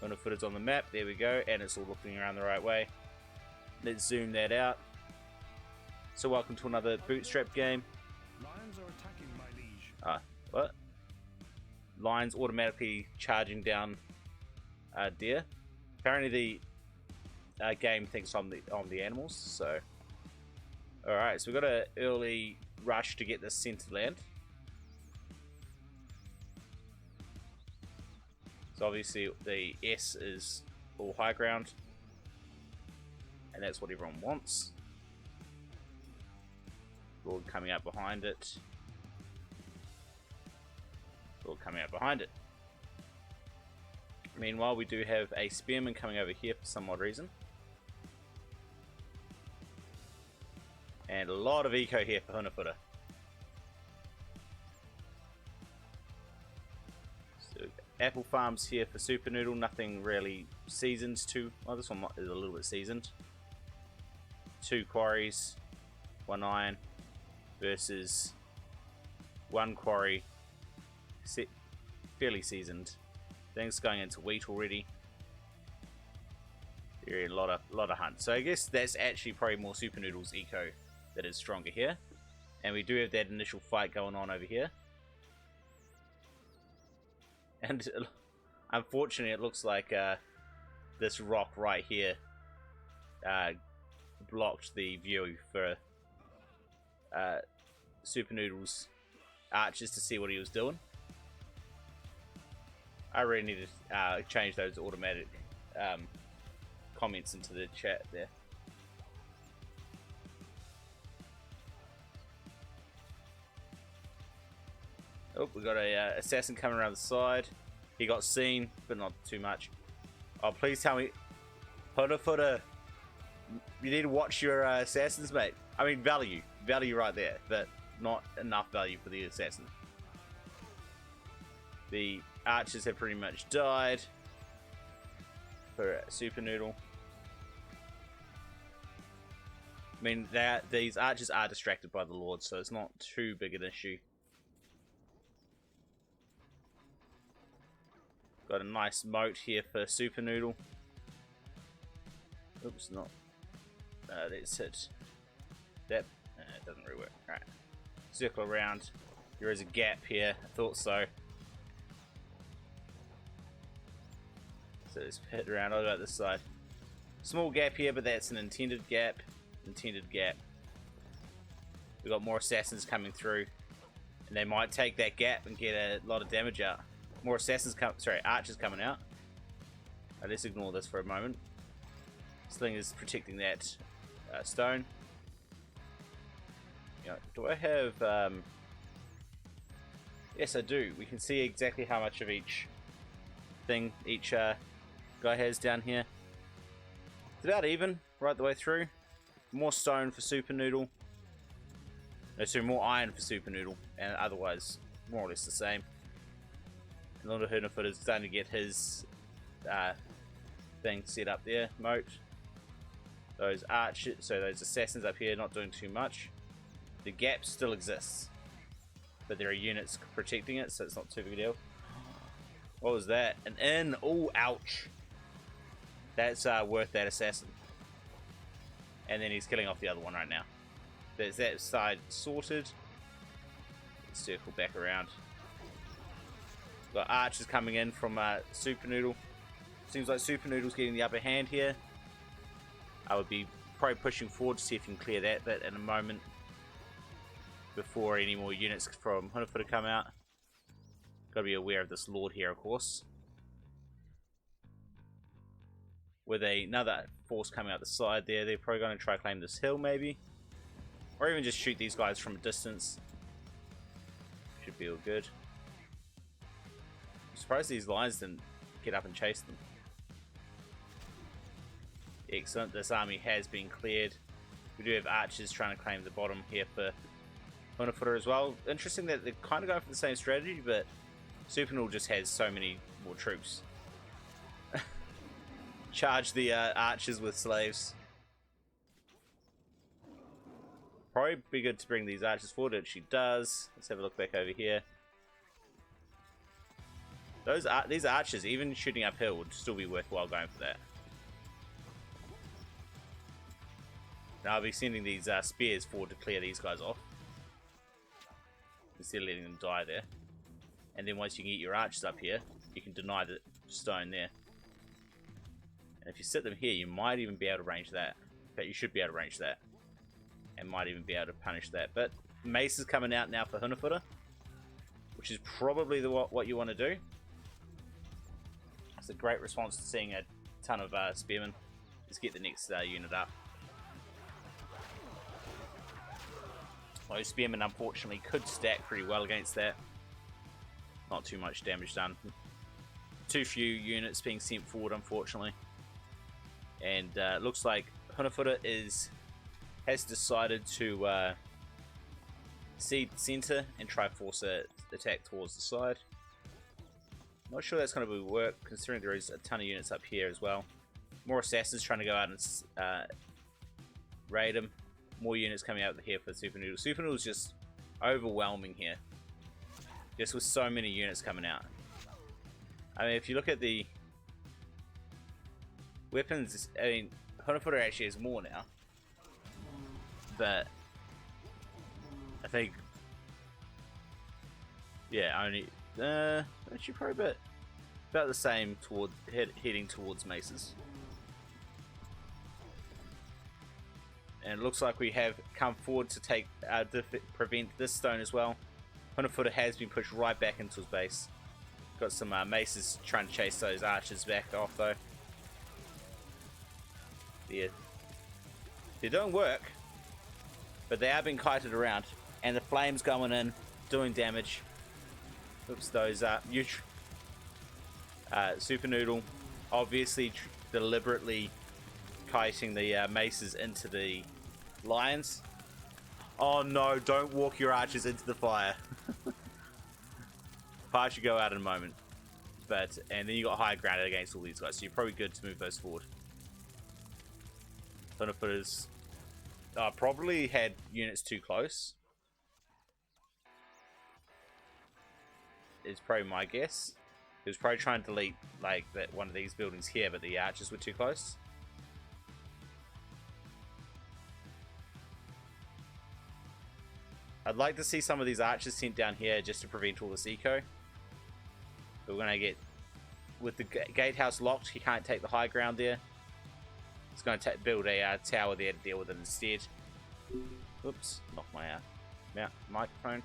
Huhnerfutter's on the map. There we go. And it's all looking around the right way. Let's zoom that out. So welcome to another bootstrap game. Lions are attacking, my liege. What? Lions automatically charging down deer. Apparently the game thinks I'm the animals. So, all right. So we've got an early rush to get this centered land. So obviously the S is all high ground, and that's what everyone wants. Lord coming out behind it. Lord coming out behind it. Meanwhile, we do have a Spearman coming over here for some odd reason. And a lot of eco here for Huhnerfutter. So, apple farms here for Super Noodle. Nothing really seasoned to. Well, this one is a little bit seasoned. 2 quarries, 1 iron versus 1 quarry, fairly seasoned. Things going into wheat already. Very a lot of hunt. So I guess that's actually probably more Super Noodle's eco that is stronger here. And we do have that initial fight going on over here. And unfortunately, it looks like this rock right here blocked the view for Super Noodle's archers to see what he was doing. I really need to change those automatic comments into the chat there. Oh, we got a assassin coming around the side. He got seen, but not too much. Oh, please tell me, Huhnerfutter, you need to watch your assassins, mate. I mean, value right there, but not enough value for the assassin. The archers have pretty much died for Super Noodle. I mean, these archers are distracted by the Lord, so it's not too big an issue. Got a nice moat here for Super Noodle. Oops, not. Let's hit that. It doesn't really work. Alright. Circle around. There is a gap here. I thought so. So let's hit around. I'll go out this side. Small gap here, but that's an intended gap. Intended gap. We've got more assassins coming through. And they might take that gap and get a lot of damage out. More assassins archers coming out. Let's ignore this for a moment. Slingers protecting that stone. Do I have... yes, I do. We can see exactly how much of each thing each guy has down here. It's about even right the way through. More stone for Super Noodle. No, sorry, more iron for Super Noodle. And otherwise, more or less the same. And Lord Huhnerfutter is starting to get his thing set up there. Moat. Those archers, so those assassins up here not doing too much. The gap still exists, but there are units protecting it, so it's not too big a deal. What was that? An inn. Oh, ouch. That's worth that assassin. And then he's killing off the other one right now. There's that side sorted. Let's circle back around. Got archers coming in from Super Noodle. Seems like Super Noodle's getting the upper hand here. I would be probably pushing forward to see if you can clear that bit in a moment before any more units from Huhnerfutter come out. Got to be aware of this Lord here, of course. With another force coming out the side there, they're probably going to try to claim this hill maybe. Or even just shoot these guys from a distance. Should be all good. I'm surprised these lions didn't get up and chase them. Excellent, this army has been cleared. We do have archers trying to claim the bottom here for Huhnerfutter as well. Interesting that they're kind of going for the same strategy, but Super Noodle just has so many more troops. Charge the archers with slaves. Probably be good to bring these archers forward, which she does. Let's have a look back over here. These archers, even shooting uphill, would still be worthwhile going for that. Now I'll be sending these spears forward to clear these guys off, instead of letting them die there. And then once you can get your archers up here, you can deny the stone there. And if you sit them here, you might even be able to range that. In fact, you should be able to range that. And might even be able to punish that. But mace is coming out now for Huhnerfutter, which is probably what you want to do. It's a great response to seeing a ton of Spearmen. Just get the next unit up. Those Spearmen, unfortunately, could stack pretty well against that. Not too much damage done. Too few units being sent forward, unfortunately. And looks like Huhnerfutter has decided to cede center and try force an attack towards the side. Not sure that's going to work, considering there is a ton of units up here as well. More assassins trying to go out and raid him. More units coming out here for Super Noodle. Super Noodle's just overwhelming here. Just with so many units coming out. I mean, if you look at the weapons, I mean, Huhnerfutter actually has more now. But I think, yeah, only actually probably about the same toward heading towards maces. And it looks like we have come forward to take prevent this stone as well. Huhnerfutter has been pushed right back into his base. Got some maces trying to chase those archers back off though. Yeah, they don't work, but they are being kited around, and the flames going in, doing damage. Oops, those Super Noodle obviously deliberately kiting the maces into the lions. Oh no, don't walk your archers into the fire. Fire should go out in a moment. And then you got high ground against all these guys, so you're probably good to move those forward. Huhnerfutter's probably had units too close. Is probably my guess. He was probably trying to delete like one of these buildings here, but the archers were too close. I'd like to see some of these archers sent down here just to prevent all this eco. But we're going to get, with the gatehouse locked, he can't take the high ground there. He's going to build a tower there to deal with it instead. Oops, knocked my microphone.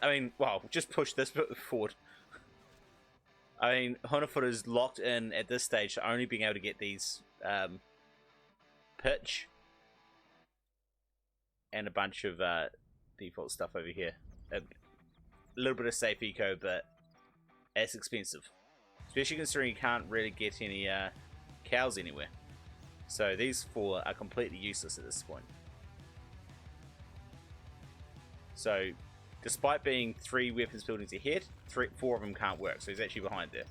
I mean, well, just push this bit forward. I mean, Huhnerfutter's locked in at this stage to only being able to get these pitch and a bunch of default stuff over here. A little bit of safe eco, but it's expensive. Especially considering you can't really get any cows anywhere. So these four are completely useless at this point. So, despite being 3 weapons buildings ahead, 4 of them can't work. So he's actually behind there.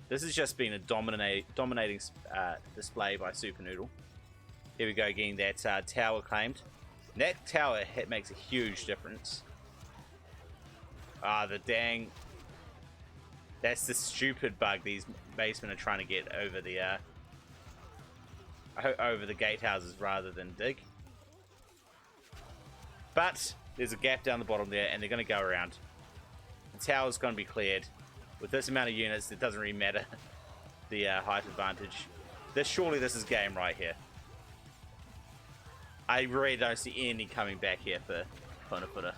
This has just been a dominating display by Super Noodle. Here we go, getting that tower claimed. That tower hit makes a huge difference. The dang... That's the stupid bug these Macemen are trying to get over the gatehouses rather than dig. But there's a gap down the bottom there, and they're going to go around. The tower's going to be cleared. With this amount of units, it doesn't really matter the height advantage. Surely this is game right here. I really don't see any coming back here for Huhnerfutter.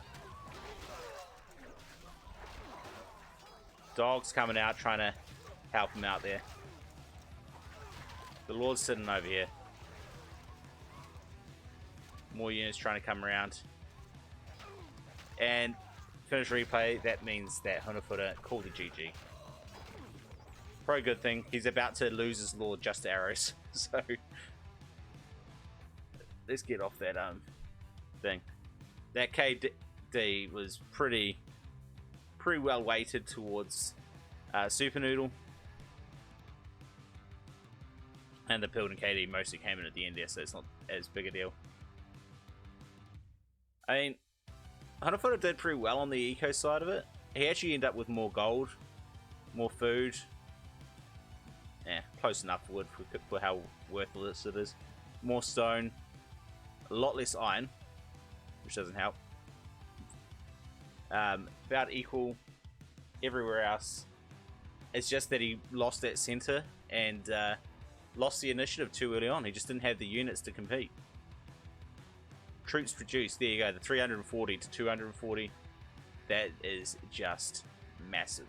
Dog's coming out, trying to help him out there. The Lord's sitting over here. More units trying to come around. And finish replay, that means that Huhnerfutter called the GG. Probably a good thing. He's about to lose his Lord just to arrows. So let's get off that thing. That KD was pretty well weighted towards Super Noodle. And the build and KD mostly came in at the end there, so it's not as big a deal. I mean, Huhnerfutter did pretty well on the eco side of it. He actually ended up with more gold, more food. Yeah, close enough wood for how worthless it is. More stone, a lot less iron, which doesn't help. About equal everywhere else. It's just that he lost that center and lost the initiative too early on. He just didn't have the units to compete. Troops produced, there you go, the 340 to 240. That is just massive.